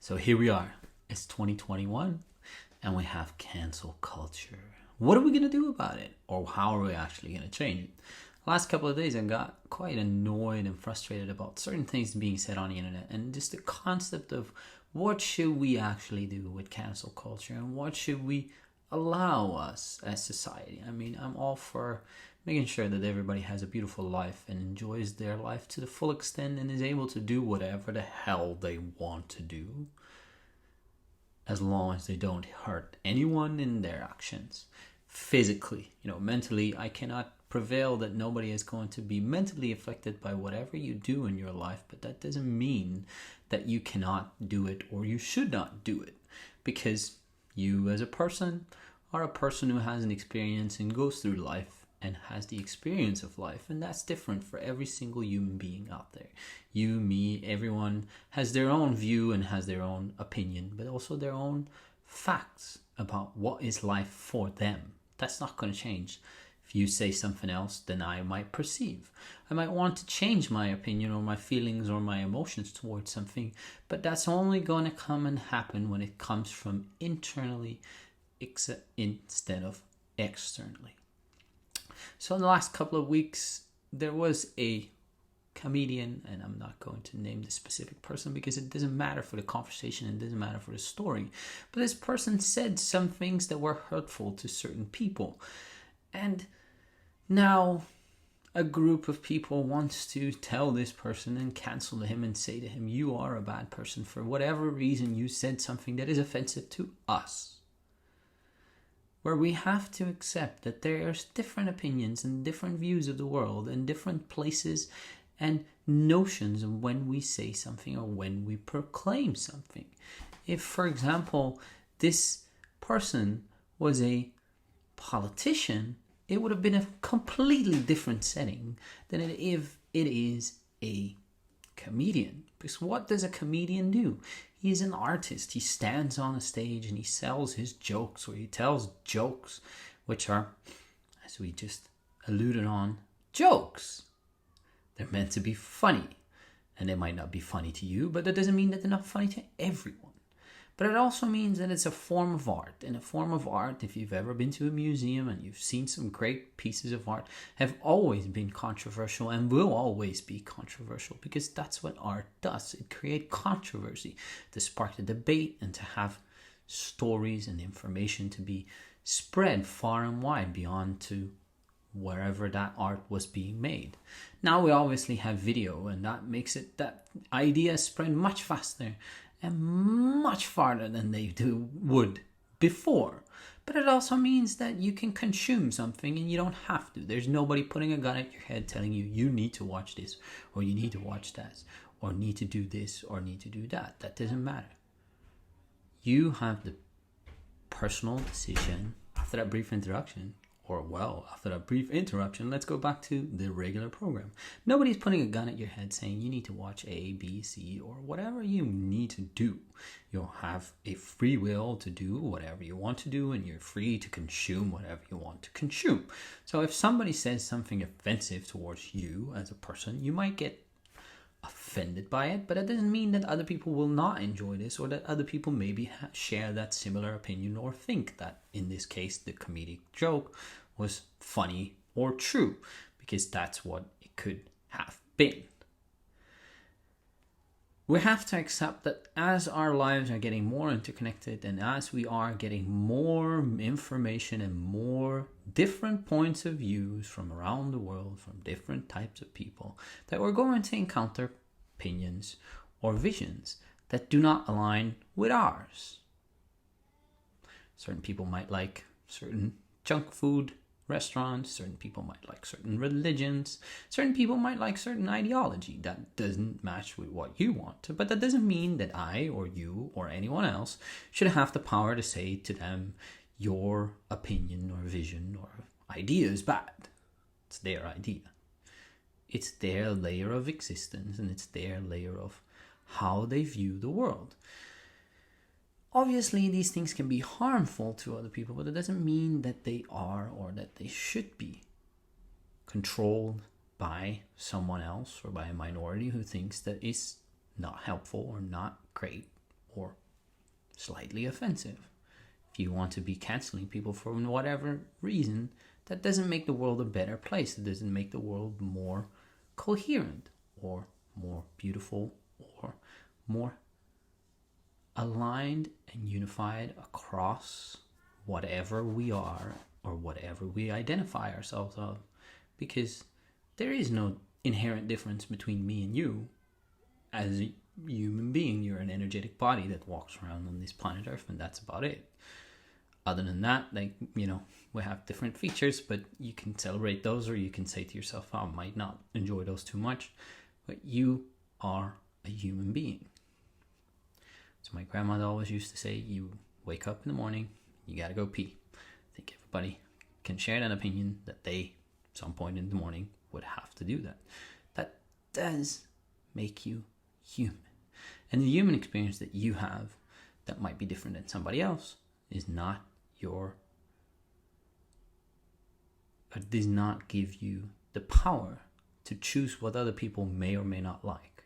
So here we are. It's 2021 and we have cancel culture. What are we going to do about it? Or how are we actually going to change it? Last couple of days I got quite annoyed and frustrated about certain things being said on the internet and just the concept of what should we actually do with cancel culture and what should we allow us as society. I mean, I'm all for making sure that everybody has a beautiful life and enjoys their life to the full extent and is able to do whatever the hell they want to do, as long as they don't hurt anyone in their actions physically. Mentally, I cannot prevail that nobody is going to be mentally affected by whatever you do in your life, but that doesn't mean that you cannot do it or you should not do it, because you as a person are a person who has an experience and goes through life and has the experience of life, and that's different for every single human being out there. You, me, everyone has their own view and has their own opinion, but also their own facts about what is life for them. That's not going to change. If you say something else, then I might perceive. I might want to change my opinion or my feelings or my emotions towards something, but that's only going to come and happen when it comes from internally instead of externally. So in the last couple of weeks, there was a comedian, and I'm not going to name the specific person because it doesn't matter for the conversation, it doesn't matter for the story, but this person said some things that were hurtful to certain people. And now a group of people wants to tell this person and cancel him and say to him, you are a bad person for whatever reason you said something that is offensive to us. Where we have to accept that there's different opinions and different views of the world and different places and notions of when we say something or when we proclaim something. If, for example, this person was a politician, it would have been a completely different setting than if it is a comedian. Because what does a comedian do? He's an artist. He stands on a stage and he sells his jokes, or he tells jokes, which are, as we just alluded on, jokes. They're meant to be funny. And they might not be funny to you, but that doesn't mean that they're not funny to everyone. But it also means that it's a form of art. And a form of art, if you've ever been to a museum and you've seen some great pieces of art, have always been controversial and will always be controversial, because that's what art does. It creates controversy to spark the debate and to have stories and information to be spread far and wide beyond to wherever that art was being made. Now we obviously have video, and that makes it that ideas spread much faster and much farther than they would before. But it also means that you can consume something and you don't have to. There's nobody putting a gun at your head telling you, you need to watch this, or you need to watch that, or need to do this, or need to do that. That doesn't matter. You have the personal decision. After that brief introduction, after that brief interruption, let's go back to the regular program. Nobody's putting a gun at your head saying you need to watch A, B, C, or whatever you need to do. You'll have a free will to do whatever you want to do, and you're free to consume whatever you want to consume. So if somebody says something offensive towards you as a person, you might get offended by it, but that doesn't mean that other people will not enjoy this, or that other people maybe share that similar opinion or think that, in this case, the comedic joke was funny or true, because that's what it could have been. We have to accept that as our lives are getting more interconnected and as we are getting more information and more different points of views from around the world, from different types of people, that we're going to encounter opinions or visions that do not align with ours. Certain people might like certain junk food restaurants, certain people might like certain religions, certain people might like certain ideology that doesn't match with what you want. But that doesn't mean that I or you or anyone else should have the power to say to them, your opinion or vision or idea is bad. It's their idea. It's their layer of existence, and it's their layer of how they view the world. Obviously, these things can be harmful to other people, but it doesn't mean that they are or that they should be controlled by someone else or by a minority who thinks that it's not helpful or not great or slightly offensive. If you want to be canceling people for whatever reason, that doesn't make the world a better place. It doesn't make the world more coherent or more beautiful or more aligned and unified across whatever we are or whatever we identify ourselves of. Because there is no inherent difference between me and you as a human being. You're an energetic body that walks around on this planet Earth, and that's about it. Other than that, we have different features, but you can celebrate those, or you can say to yourself, I might not enjoy those too much, but you are a human being. So my grandmother always used to say, you wake up in the morning, you gotta go pee. I think everybody can share that opinion that they, at some point in the morning, would have to do that. That does make you human. And the human experience that you have that might be different than somebody else is not does not give you the power to choose what other people may or may not like.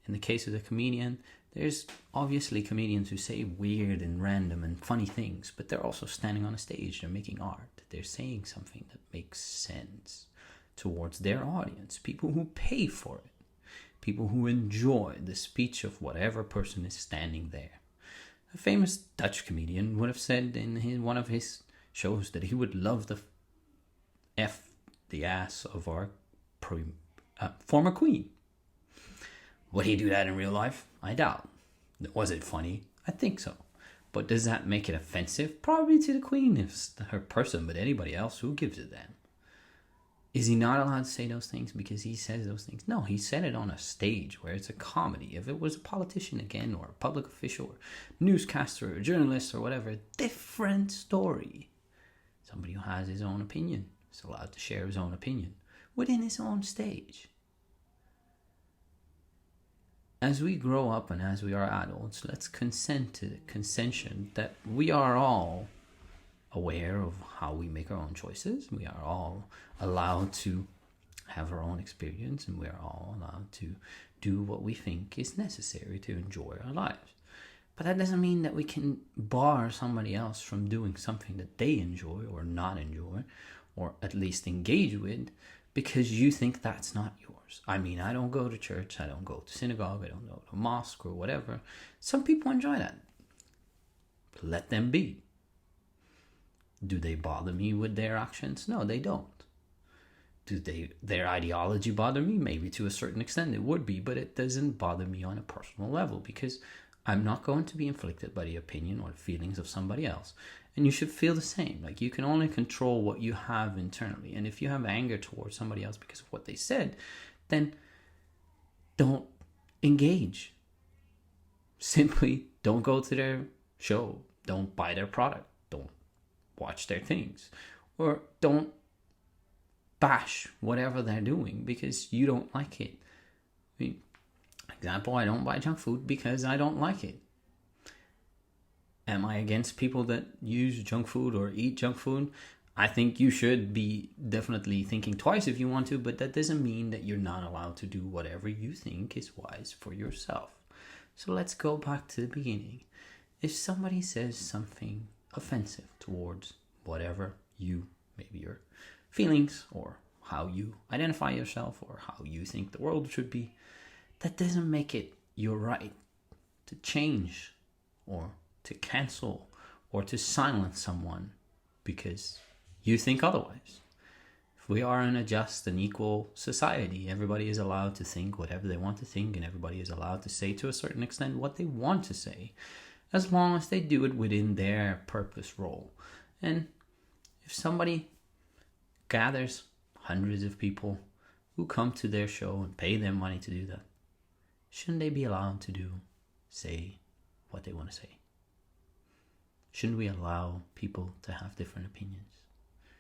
In the case of the comedian, there's obviously comedians who say weird and random and funny things, but they're also standing on a stage, they're making art, they're saying something that makes sense towards their audience, people who pay for it, people who enjoy the speech of whatever person is standing there. A famous Dutch comedian would have said in one of his shows that he would love the ass of our former queen. Would he do that in real life? I doubt. Was it funny? I think so. But does that make it offensive? Probably to the queen, if it's her person, but anybody else, who gives a damn? Is he not allowed to say those things because he says those things? No, he said it on a stage where it's a comedy. If it was a politician again, or a public official, or newscaster, or journalist, or whatever, different story. Somebody who has his own opinion is allowed to share his own opinion within his own stage. As we grow up and as we are adults, let's consent to the consension that we are all aware of how we make our own choices. We are all allowed to have our own experience, and we are all allowed to do what we think is necessary to enjoy our lives. But that doesn't mean that we can bar somebody else from doing something that they enjoy or not enjoy, or at least engage with, because you think that's not yours. I mean, I don't go to church, I don't go to synagogue, I don't go to mosque or whatever. Some people enjoy that. But let them be. Do they bother me with their actions? No, they don't. Do their ideology bother me? Maybe to a certain extent it would be, but it doesn't bother me on a personal level, because I'm not going to be inflicted by the opinion or the feelings of somebody else. And you should feel the same. Like, you can only control what you have internally. And if you have anger towards somebody else because of what they said, then don't engage. Simply don't go to their show. Don't buy their product. Don't watch their things. Or don't bash whatever they're doing because you don't like it. I mean, example, I don't buy junk food because I don't like it. Am I against people that use junk food or eat junk food? I think you should be definitely thinking twice if you want to, but that doesn't mean that you're not allowed to do whatever you think is wise for yourself. So let's go back to the beginning. If somebody says something offensive towards whatever maybe your feelings or how you identify yourself or how you think the world should be, that doesn't make it your right to change or to cancel or to silence someone because you think otherwise. If we are in a just and equal society, everybody is allowed to think whatever they want to think, and everybody is allowed to say to a certain extent what they want to say, as long as they do it within their purpose role. And if somebody gathers hundreds of people who come to their show and pay them money to do that, shouldn't they be allowed to say what they want to say? Shouldn't we allow people to have different opinions?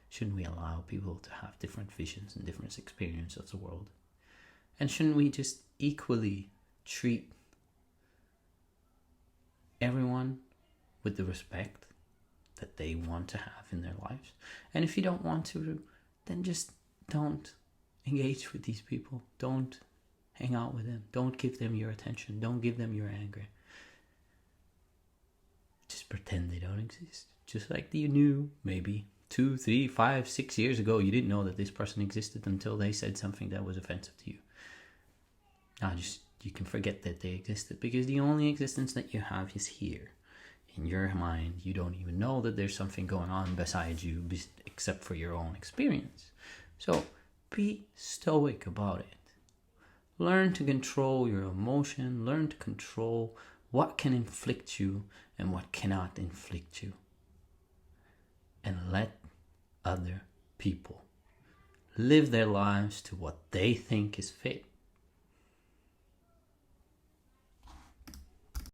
Shouldn't we allow people to have different visions and different experiences of the world? And shouldn't we just equally treat everyone with the respect that they want to have in their lives? And if you don't want to, then just don't engage with these people. Don't hang out with them. Don't give them your attention. Don't give them your anger. just pretend they don't exist. Just like you knew maybe 2, 3, 5, 6 years ago, you didn't know that this person existed until they said something that was offensive to you. Now you can forget that they existed, because the only existence that you have is here. In your mind, you don't even know that there's something going on beside you except for your own experience. So be stoic about it. Learn to control your emotion. Learn to control what can inflict you and what cannot inflict you. And let other people live their lives to what they think is fit.